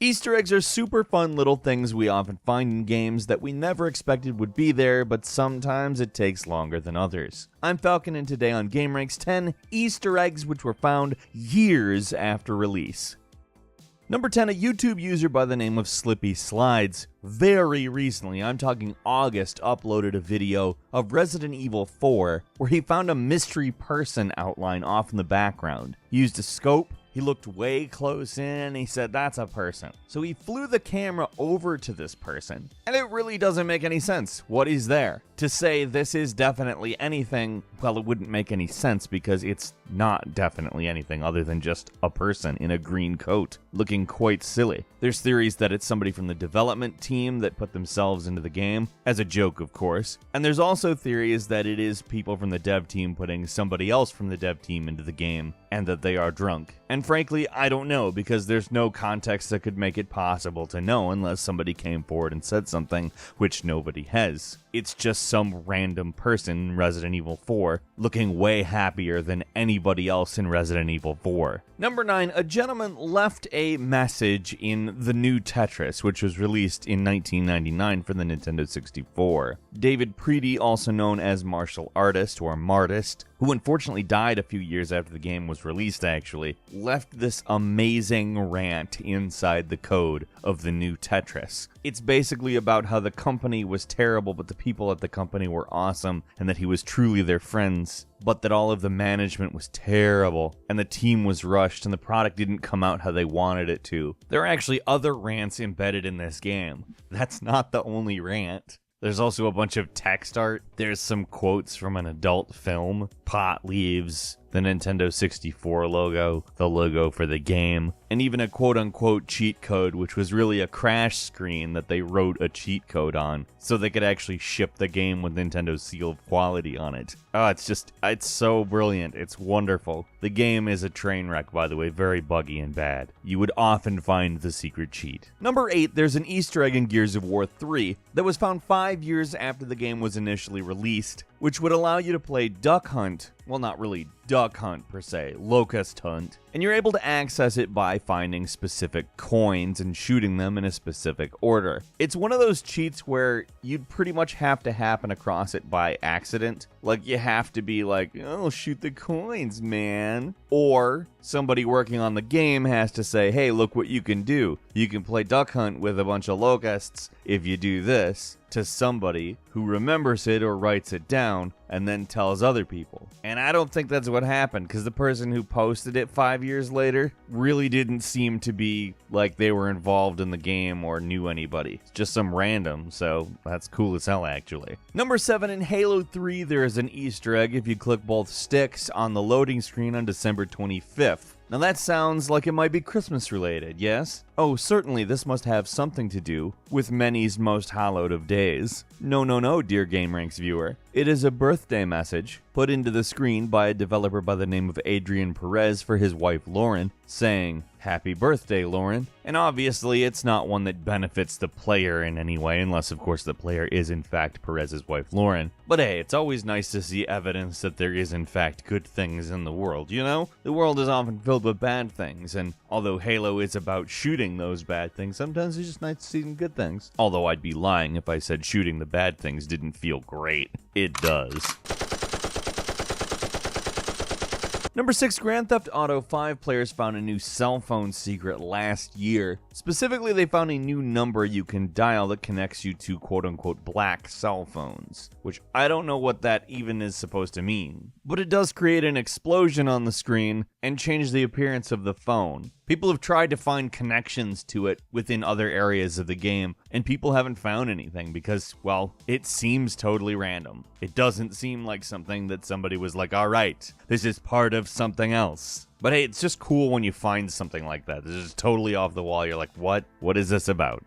Easter eggs are super fun little things we often find in games that we never expected would be there, but sometimes it takes longer than others. I'm Falcon, and today on gameranx 10 Easter eggs which were found years after release. Number 10, a YouTube user by the name of Slippy Slides, very recently, I'm talking August, uploaded a video of Resident Evil 4 where he found a mystery person outline off in the background. He used a scope. He looked way close in and he said, that's a person. So he flew the camera over to this person, and it really doesn't make any sense what is there. To say this is definitely anything, well, it wouldn't make any sense because it's not definitely anything other than just a person in a green coat, looking quite silly. There's theories that it's somebody from the development team that put themselves into the game, as a joke of course, and there's also theories that it is people from the dev team putting somebody else from the dev team into the game, and that they are drunk. And frankly, I don't know, because there's no context that could make it possible to know unless somebody came forward and said something, which nobody has. It's just some random person in Resident Evil 4 looking way happier than anybody else in Resident Evil 4. Number 9, a gentleman left a message in the new Tetris, which was released in 1999 for the Nintendo 64. David Preedy, also known as Martial Artist or Martist, who unfortunately died a few years after the game was released actually, left this amazing rant inside the code of the new Tetris. It's basically about how the company was terrible, but the people at the company were awesome, and that he was truly their friends, but that all of the management was terrible, and the team was rushed, and the product didn't come out how they wanted it to. There are actually other rants embedded in this game. That's not the only rant. There's also a bunch of text art. There's some quotes from an adult film, pot leaves, the Nintendo 64 logo, the logo for the game, and even a quote-unquote cheat code, which was really a crash screen that they wrote a cheat code on, so they could actually ship the game with Nintendo's seal of quality on it. Oh, it's so brilliant. It's wonderful. The game is a train wreck, by the way, very buggy and bad. You would often find the secret cheat. Number 8, there's an Easter egg in Gears of War 3 that was found 5 years after the game was initially released, which would allow you to play Duck Hunt. Well, not really Duck Hunt per se, Locust Hunt, and you're able to access it by finding specific coins and shooting them in a specific order. It's one of those cheats where you'd pretty much have to happen across it by accident. Like, you have to be like, oh, shoot the coins, man. Or somebody working on the game has to say, hey, look what you can do. You can play Duck Hunt with a bunch of locusts if you do this, to somebody who remembers it or writes it down and then tells other people. And I don't think that's what happened, because the person who posted it 5 years later really didn't seem to be like they were involved in the game or knew anybody. It's just some random, so that's cool as hell actually. Number 7, in Halo 3 there is an Easter egg if you click both sticks on the loading screen on December 25th. Now that sounds like it might be Christmas related, yes? Oh, certainly this must have something to do with many's most hallowed of days. No, dear gameranx viewer. It is a birthday message put into the screen by a developer by the name of Adrian Perez for his wife Lauren, saying, "Happy birthday, Lauren." And obviously it's not one that benefits the player in any way, unless of course the player is in fact Perez's wife Lauren. But hey, it's always nice to see evidence that there is in fact good things in the world, you know? The world is often filled with bad things, and although Halo is about shooting those bad things, sometimes it's just nice to see some good things. Although I'd be lying if I said shooting the bad things didn't feel great. It does. Number 6, Grand Theft Auto 5 players found a new cell phone secret last year. Specifically, they found a new number you can dial that connects you to quote-unquote black cell phones, which I don't know what that even is supposed to mean. But it does create an explosion on the screen and change the appearance of the phone. People have tried to find connections to it within other areas of the game, and people haven't found anything because, well, it seems totally random. It doesn't seem like something that somebody was like, all right, this is part of something else. But hey, it's just cool when you find something like that. This is totally off the wall. You're like, what? What is this about?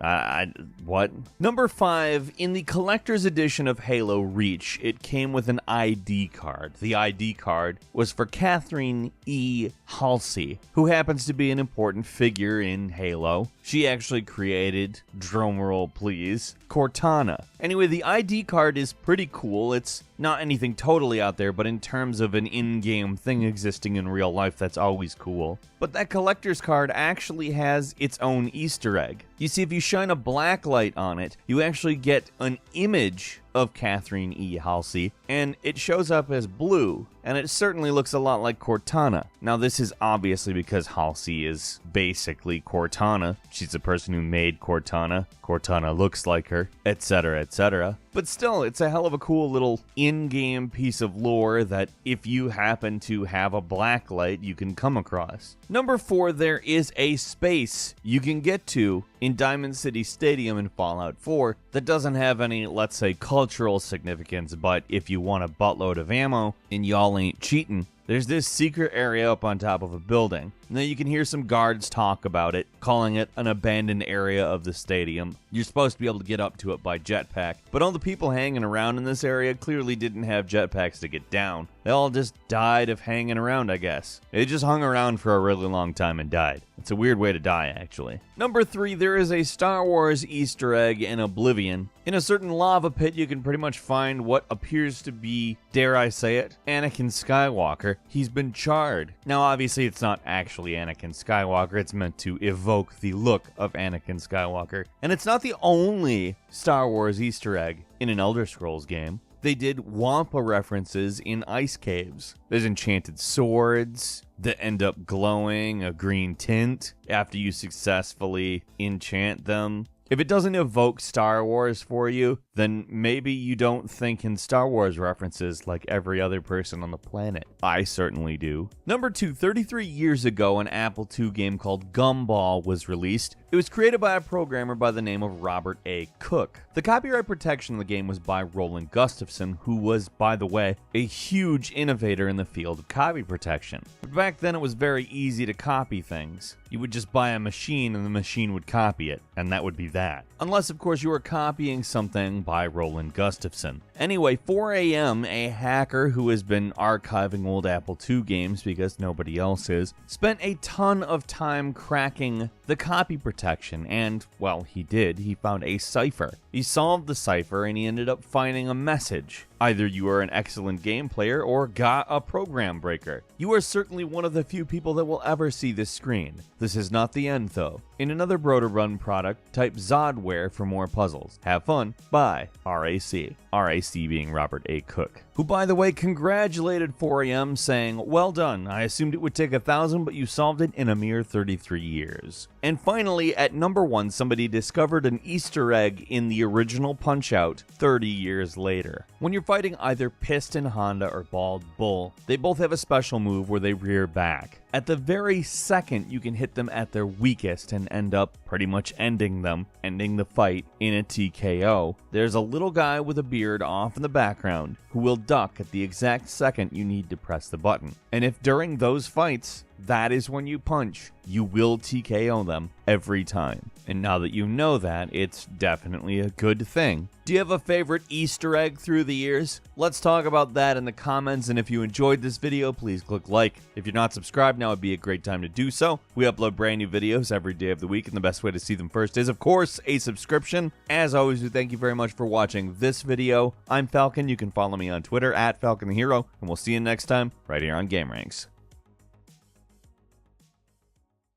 What? Number 5, in the collector's edition of Halo Reach, it came with an ID card. The ID card was for Catherine E. Halsey, who happens to be an important figure in Halo. She actually created, drumroll please, Cortana. Anyway, the ID card is pretty cool. It's not anything totally out there, but in terms of an in-game thing existing in real life, that's It's always cool. But that collector's card actually has its own Easter egg. You see, if you shine a black light on it, you actually get an image of Catherine E. Halsey, and it shows up as blue, and it certainly looks a lot like Cortana. Now, this is obviously because Halsey is basically Cortana. She's the person who made Cortana. Cortana looks like her, etc., etc. But still, it's a hell of a cool little in-game piece of lore that if you happen to have a black light, you can come across. Number 4, there is a space you can get to in Diamond City Stadium in Fallout 4 that doesn't have any, let's say, cultural significance, but if you want a buttload of ammo and y'all ain't cheating, there's this secret area up on top of a building. Now you can hear some guards talk about it, calling it an abandoned area of the stadium. You're supposed to be able to get up to it by jetpack, but all the people hanging around in this area clearly didn't have jetpacks to get down. They all just died of hanging around, I guess. They just hung around for a really long time and died. It's a weird way to die, actually. Number 3, there is a Star Wars Easter egg in Oblivion. In a certain lava pit, you can pretty much find what appears to be, dare I say it, Anakin Skywalker. He's been charred. Now, obviously, it's not actually Anakin Skywalker. It's meant to evoke the look of Anakin Skywalker. And it's not the only Star Wars Easter egg in an Elder Scrolls game. They did Wampa references in ice caves. There's enchanted swords that end up glowing a green tint after you successfully enchant them. If it doesn't evoke Star Wars for you, then maybe you don't think in Star Wars references like every other person on the planet. I certainly do. Number 2, 33 years ago, an Apple II game called Gumball was released. It was created by a programmer by the name of Robert A. Cook. The copyright protection of the game was by Roland Gustafson, who was, by the way, a huge innovator in the field of copy protection. But back then it was very easy to copy things. You would just buy a machine and the machine would copy it, and that would be that. Unless, of course, you were copying something by Roland Gustafson. Anyway, 4 a.m., a hacker who has been archiving old Apple II games because nobody else is, spent a ton of time cracking the copy protection, and, well, he did. He found a cipher. He solved the cipher, and he ended up finding a message. Either you are an excellent game player or got a program breaker. You are certainly one of the few people that will ever see this screen. This is not the end, though. In another Broder Run product, type Zodware for more puzzles. Have fun. Bye. RAC. RAC being Robert A. Cook, who, by the way, congratulated 4am, saying, "Well done. I assumed it would take 1,000, but you solved it in a mere 33 years. And finally, at number 1, somebody discovered an Easter egg in the original Punch-Out 30 years later. When you're fighting either Piston Honda or Bald Bull, they both have a special move where they rear back. At the very second you can hit them at their weakest and end up pretty much ending the fight in a TKO. There's a little guy with a beard off in the background who will duck at the exact second you need to press the button. And if during those fights, that is when you punch, you will TKO them every time. And now that you know that, it's definitely a good thing. Do you have a favorite Easter egg through the years? Let's talk about that in the comments, and if you enjoyed this video, please click like. If you're not subscribed, now would be a great time to do so. We upload brand new videos every day of the week, and the best way to see them first is, of course, a subscription. As always, we thank you very much for watching this video. I'm Falcon. You can follow me on Twitter at FalconTheHero, and we'll see you next time right here on gameranx.